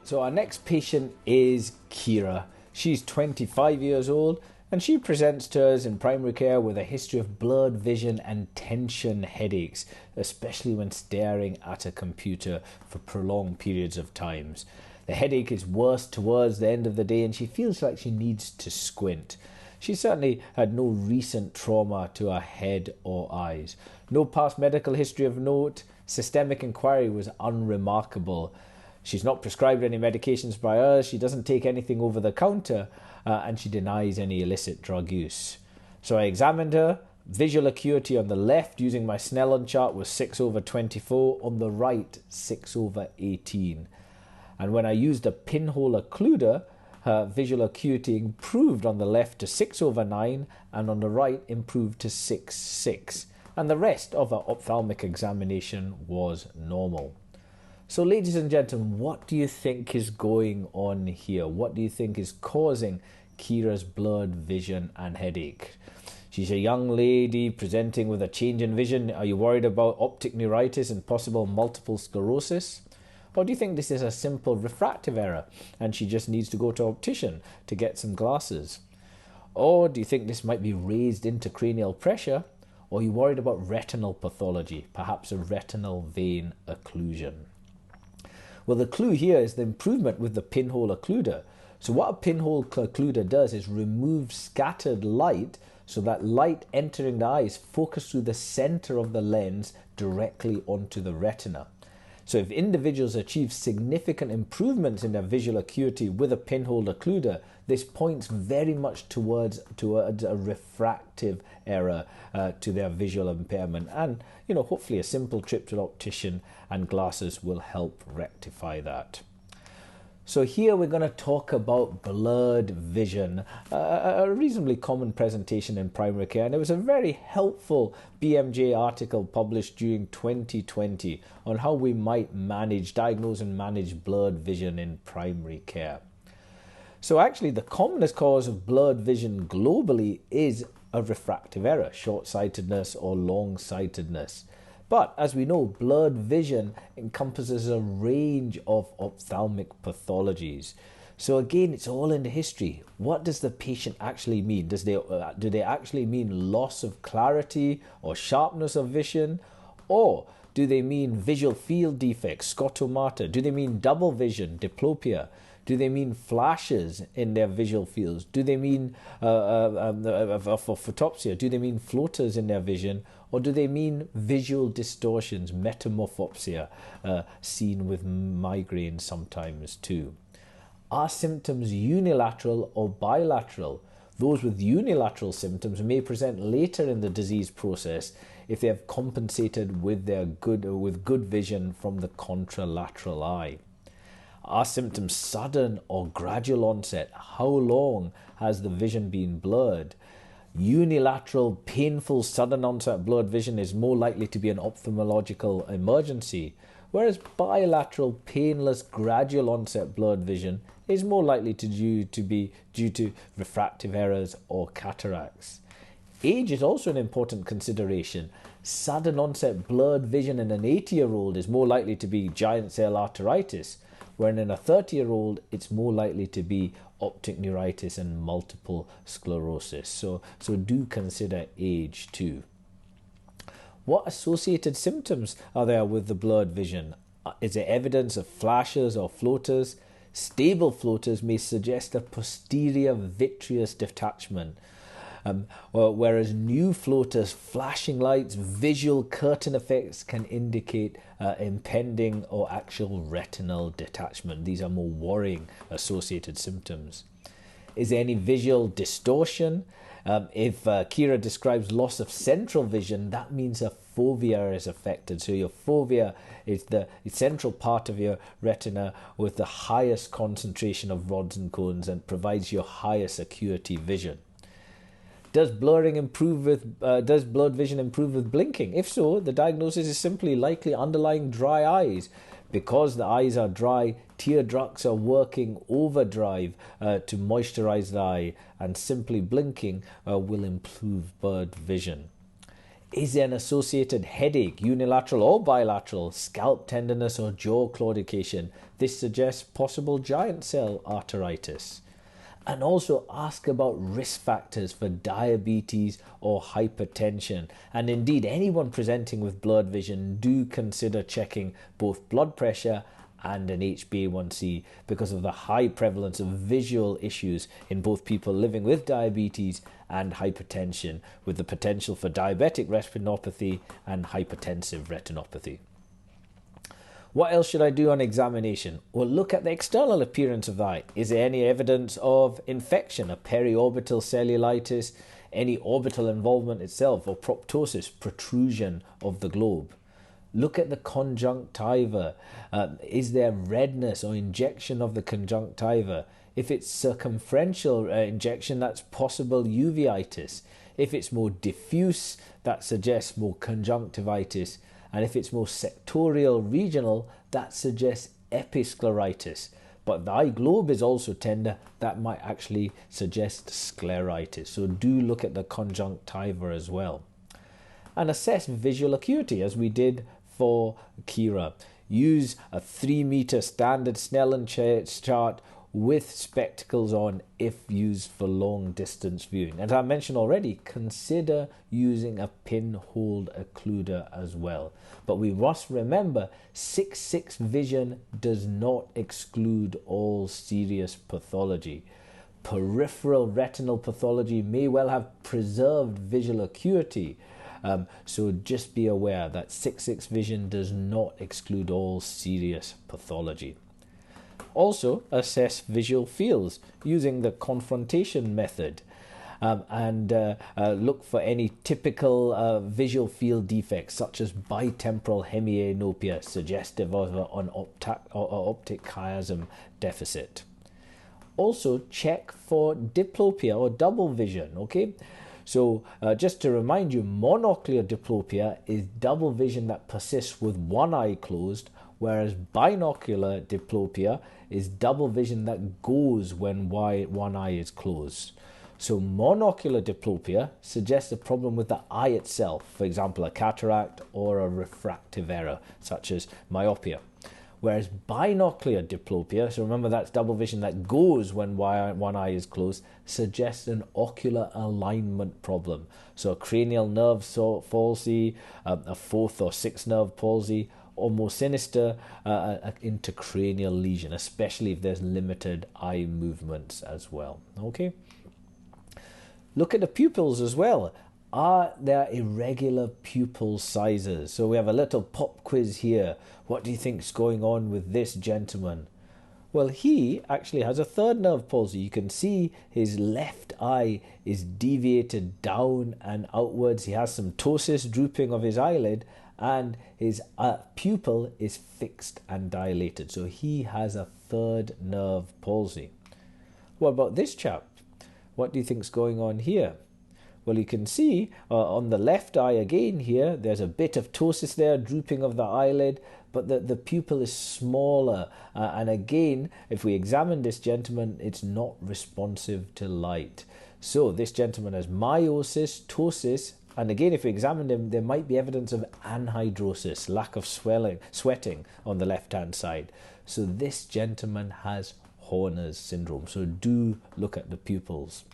So our next patient is Kira. She's 25 years old and she presents to us in primary care with a history of blurred vision and tension headaches, especially when staring at a computer for prolonged periods of times. The headache is worse towards the end of the day and she feels like she needs to squint. She certainly had no recent trauma to her head or eyes. No past medical history of note. Systemic inquiry was unremarkable. She's not prescribed any medications by us, she doesn't take anything over the counter, and she denies any illicit drug use. So I examined her. Visual acuity on the left using my Snellen chart was 6/24, on the right 6/18. And when I used a pinhole occluder, her visual acuity improved on the left to 6/9 and on the right improved to 6/6. And the rest of her ophthalmic examination was normal. So ladies and gentlemen, what do you think is going on here? What do you think is causing Kira's blurred vision and headache? She's a young lady presenting with a change in vision. Are you worried about optic neuritis and possible multiple sclerosis? Or do you think this is a simple refractive error and she just needs to go to an optician to get some glasses? Or do you think this might be raised intracranial pressure? Or are you worried about retinal pathology, perhaps a retinal vein occlusion? Well, the clue here is the improvement with the pinhole occluder. So what a pinhole occluder does is remove scattered light so that light entering the eye is focused through the center of the lens directly onto the retina. So if individuals achieve significant improvements in their visual acuity with a pinhole occluder, this points very much towards a refractive error to their visual impairment. And, hopefully a simple trip to the optician and glasses will help rectify that. So here we're going to talk about blurred vision, a reasonably common presentation in primary care, and it was a very helpful BMJ article published during 2020 on how we might diagnose and manage blurred vision in primary care. So actually the commonest cause of blurred vision globally is a refractive error, short-sightedness or long-sightedness. But as we know, blurred vision encompasses a range of ophthalmic pathologies. So again, it's all in the history. What does the patient actually mean? Do they actually mean loss of clarity or sharpness of vision? Or do they mean visual field defects, scotomata? Do they mean double vision, diplopia? Do they mean flashes in their visual fields? Do they mean photopsia? Do they mean floaters in their vision? Or do they mean visual distortions, metamorphopsia, seen with migraine sometimes too? Are symptoms unilateral or bilateral? Those with unilateral symptoms may present later in the disease process if they have compensated with good vision from the contralateral eye. Are symptoms sudden or gradual onset? How long has the vision been blurred? Unilateral, painful, sudden onset blurred vision is more likely to be an ophthalmological emergency, whereas bilateral, painless, gradual onset blurred vision is more likely to be due to refractive errors or cataracts. Age is also an important consideration. Sudden onset blurred vision in an 80-year-old is more likely to be giant cell arteritis, whereas in a 30-year-old, it's more likely to be optic neuritis and multiple sclerosis. So do consider age too. What associated symptoms are there with the blurred vision? Is there evidence of flashes or floaters? Stable floaters may suggest a posterior vitreous detachment, whereas new floaters, flashing lights, visual curtain effects can indicate impending or actual retinal detachment. These are more worrying associated symptoms. Is there any visual distortion? If Kira describes loss of central vision, that means a fovea is affected. So your fovea is the central part of your retina with the highest concentration of rods and cones and provides your highest acuity vision. Does blurred vision improve with blinking? If so, the diagnosis is simply likely underlying dry eyes. Because the eyes are dry, tear ducts are working overdrive to moisturize the eye, and simply blinking will improve blurred vision. Is there an associated headache, unilateral or bilateral, scalp tenderness or jaw claudication? This suggests possible giant cell arteritis. And also ask about risk factors for diabetes or hypertension. And indeed, anyone presenting with blurred vision, do consider checking both blood pressure and an HbA1c because of the high prevalence of visual issues in both people living with diabetes and hypertension, with the potential for diabetic retinopathy and hypertensive retinopathy. What else should I do on examination? Well, look at the external appearance of the eye. Is there any evidence of infection, a periorbital cellulitis, any orbital involvement itself, or proptosis, protrusion of the globe? Look at the conjunctiva. Is there redness or injection of the conjunctiva? If it's circumferential injection, that's possible uveitis. If it's more diffuse, that suggests more conjunctivitis. And if it's more sectorial regional, that suggests episcleritis. But the eye globe is also tender, that might actually suggest scleritis. So do look at the conjunctiva as well. And assess visual acuity as we did for Kira. Use a 3-meter standard Snellen chart with spectacles on if used for long distance viewing. As I mentioned already, consider using a pinhole occluder as well. But we must remember 6/6 vision does not exclude all serious pathology. Peripheral retinal pathology may well have preserved visual acuity. So just be aware that 6/6 vision does not exclude all serious pathology. Also, assess visual fields using the confrontation method and look for any typical visual field defects such as bitemporal hemianopia, suggestive of an optic chiasm deficit. Also, check for diplopia or double vision, okay? So just to remind you, monocular diplopia is double vision that persists with one eye closed, whereas binocular diplopia is double vision that goes when one eye is closed. So monocular diplopia suggests a problem with the eye itself, for example, a cataract or a refractive error, such as myopia. Whereas binocular diplopia, so remember that's double vision that goes when one eye is closed, suggests an ocular alignment problem. So a cranial nerve palsy, a fourth or sixth nerve palsy, or more sinister, intracranial lesion, especially if there's limited eye movements as well. Okay. Look at the pupils as well. Are there irregular pupil sizes? So we have a little pop quiz here. What do you think's going on with this gentleman? Well, he actually has a third nerve palsy. You can see his left eye is deviated down and outwards. He has some ptosis, drooping of his eyelid, and his pupil is fixed and dilated. So he has a third nerve palsy. What about this chap? What do you think's going on here? Well, you can see on the left eye again here, there's a bit of ptosis there, drooping of the eyelid, but the pupil is smaller. And again, if we examine this gentleman, it's not responsive to light. So this gentleman has miosis, ptosis, and again, if we examine him, there might be evidence of anhidrosis, lack of sweating on the left-hand side. So this gentleman has Horner's syndrome. So do look at the pupils.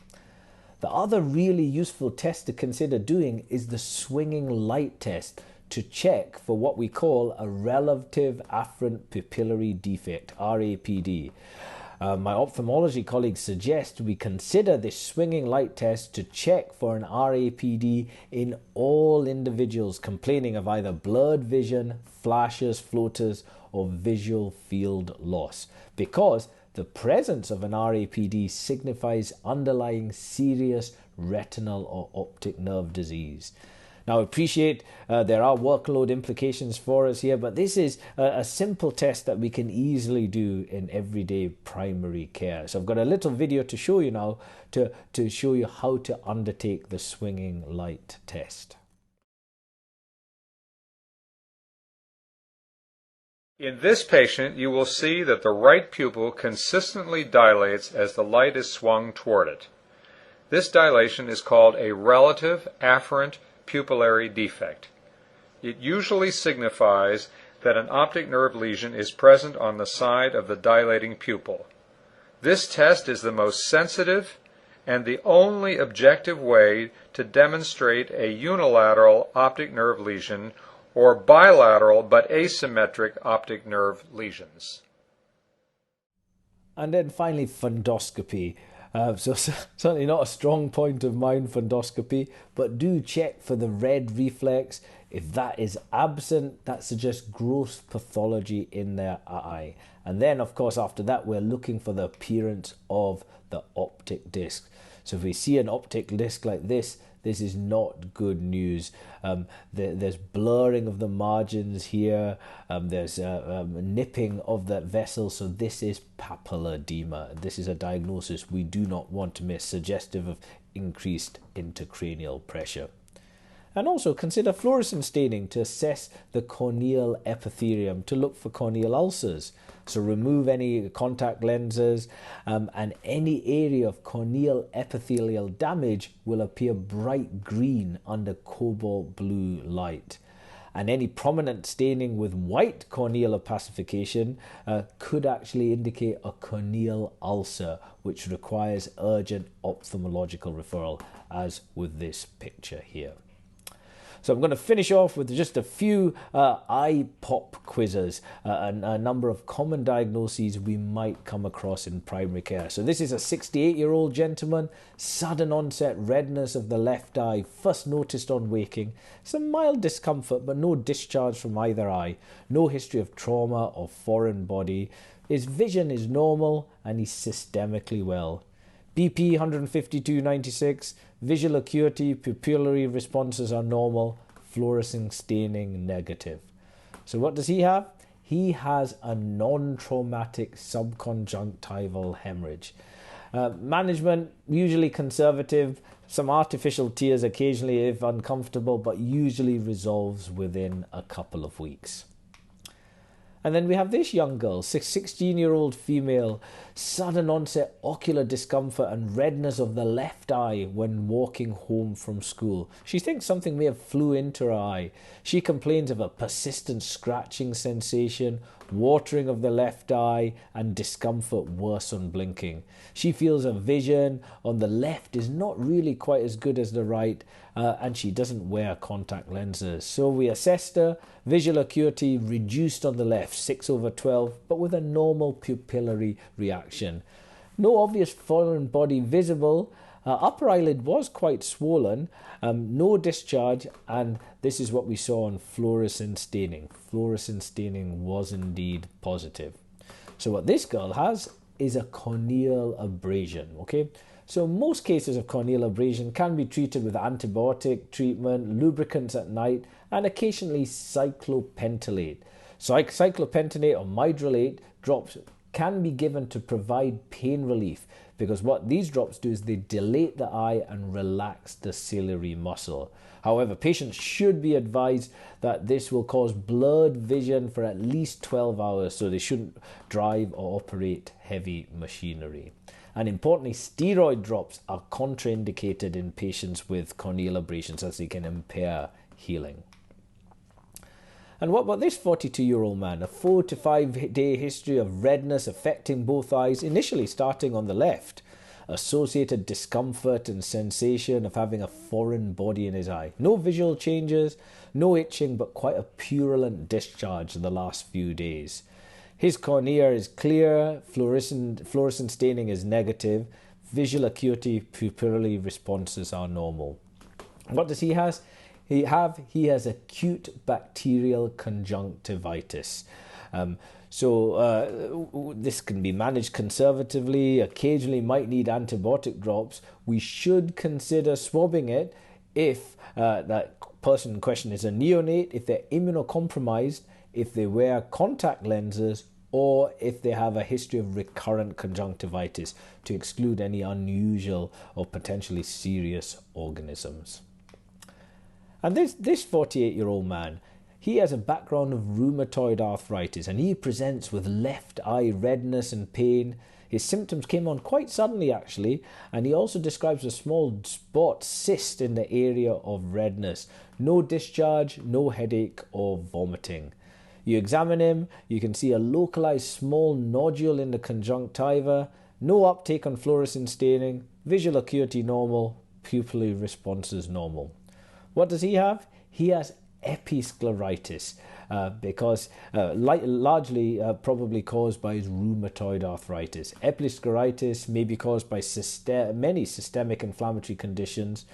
The other really useful test to consider doing is the swinging light test to check for what we call a relative afferent pupillary defect, RAPD. My ophthalmology colleagues suggest we consider this swinging light test to check for an RAPD in all individuals complaining of either blurred vision, flashes, floaters, or visual field loss, because the presence of an RAPD signifies underlying serious retinal or optic nerve disease. Now, I appreciate there are workload implications for us here, but this is a simple test that we can easily do in everyday primary care. So I've got a little video to show you now to show you how to undertake the swinging light test. In this patient, you will see that the right pupil consistently dilates as the light is swung toward it. This dilation is called a relative afferent pupillary defect. It usually signifies that an optic nerve lesion is present on the side of the dilating pupil. This test is the most sensitive and the only objective way to demonstrate a unilateral optic nerve lesion or bilateral but asymmetric optic nerve lesions. And then finally, fundoscopy. Certainly not a strong point of mine, fundoscopy, but do check for the red reflex. If that is absent, that suggests gross pathology in their eye. And then, of course, after that, we're looking for the appearance of the optic disc. So if we see an optic disc like this is not good news. There's blurring of the margins here. There's nipping of that vessel. So this is papilledema. This is a diagnosis we do not want to miss, suggestive of increased intracranial pressure. And also consider fluorescein staining to assess the corneal epithelium to look for corneal ulcers. So remove any contact lenses, and any area of corneal epithelial damage will appear bright green under cobalt blue light. And any prominent staining with white corneal opacification could actually indicate a corneal ulcer, which requires urgent ophthalmological referral, as with this picture here. So I'm going to finish off with just a few eye pop quizzes and a number of common diagnoses we might come across in primary care. So this is a 68-year-old gentleman, sudden onset redness of the left eye, first noticed on waking, some mild discomfort but no discharge from either eye, no history of trauma or foreign body. His vision is normal and he's systemically well. BP 152/96, visual acuity, pupillary responses are normal, fluorescein staining negative. So what does he have? He has a non-traumatic subconjunctival hemorrhage. Management, usually conservative, some artificial tears occasionally if uncomfortable, but usually resolves within a couple of weeks. And then we have this young girl, 16-year-old female, sudden onset ocular discomfort and redness of the left eye when walking home from school. She thinks something may have flew into her eye. She complains of a persistent scratching sensation, watering of the left eye, and discomfort worse on blinking. She feels her vision on the left is not really quite as good as the right, and she doesn't wear contact lenses. So we assessed her, visual acuity reduced on the left, 6/12, but with a normal pupillary reaction. No obvious foreign body visible. Upper eyelid was quite swollen, no discharge, and this is what we saw on fluorescein staining. Fluorescein staining was indeed positive. So what this girl has is a corneal abrasion, okay? So most cases of corneal abrasion can be treated with antibiotic treatment, lubricants at night, and occasionally cyclopentolate. So cyclopentolate or Midralate drops can be given to provide pain relief, because what these drops do is they dilate the eye and relax the ciliary muscle. However, patients should be advised that this will cause blurred vision for at least 12 hours, so they shouldn't drive or operate heavy machinery. And importantly, steroid drops are contraindicated in patients with corneal abrasions as they can impair healing. And what about this 42-year-old man? A 4 to 5 day history of redness affecting both eyes, initially starting on the left. Associated discomfort and sensation of having a foreign body in his eye. No visual changes, no itching, but quite a purulent discharge in the last few days. His cornea is clear, fluorescent staining is negative, visual acuity, pupillary responses are normal. What does he have? He has acute bacterial conjunctivitis. This can be managed conservatively, occasionally might need antibiotic drops. We should consider swabbing it if that person in question is a neonate, if they're immunocompromised, if they wear contact lenses, or if they have a history of recurrent conjunctivitis, to exclude any unusual or potentially serious organisms. And this 48-year-old man, he has a background of rheumatoid arthritis, and he presents with left eye redness and pain. His symptoms came on quite suddenly, actually, and he also describes a small spot cyst in the area of redness. No discharge, no headache or vomiting. You examine him, you can see a localized small nodule in the conjunctiva, no uptake on fluorescein staining, visual acuity normal, pupillary responses normal. What does he have? He has episcleritis, largely probably caused by his rheumatoid arthritis. Episcleritis may be caused by many systemic inflammatory conditions.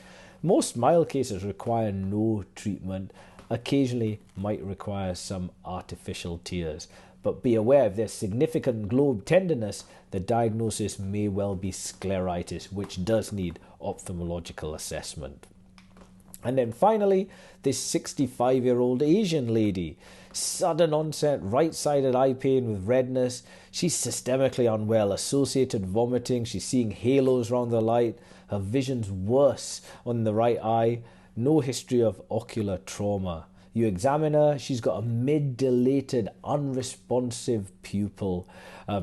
Most mild cases require no treatment. Occasionally might require some artificial tears. But be aware, if there's significant globe tenderness, the diagnosis may well be scleritis, which does need ophthalmological assessment. And then finally, this 65-year-old Asian lady. Sudden onset right-sided eye pain with redness. She's systemically unwell, associated vomiting. She's seeing halos around the light. Her vision's worse on the right eye. No history of ocular trauma. You examine her, she's got a mid-dilated, unresponsive pupil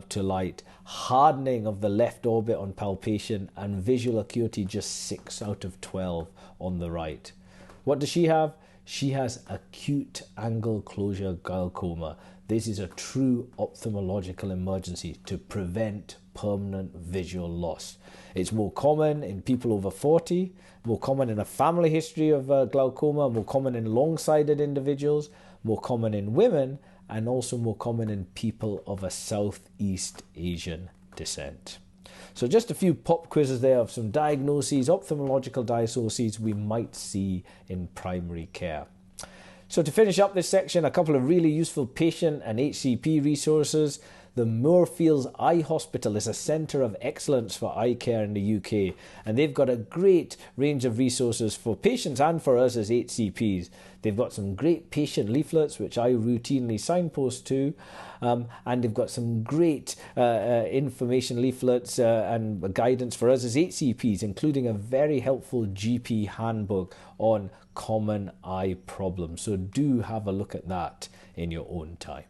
to light, hardening of the left orbit on palpation, and visual acuity just 6 out of 12 on the right. What does she have? She has acute angle closure glaucoma. This is a true ophthalmological emergency to prevent permanent visual loss. It's more common in people over 40, more common in a family history of glaucoma, more common in long-sighted individuals, more common in women, and also more common in people of a Southeast Asian descent. So just a few pop quizzes there of some diagnoses, ophthalmological diagnoses we might see in primary care. So to finish up this section, a couple of really useful patient and HCP resources. The Moorfields Eye Hospital is a centre of excellence for eye care in the UK, and they've got a great range of resources for patients and for us as HCPs. They've got some great patient leaflets, which I routinely signpost to, and they've got some great information leaflets and guidance for us as HCPs, including a very helpful GP handbook on common eye problems. So do have a look at that in your own time.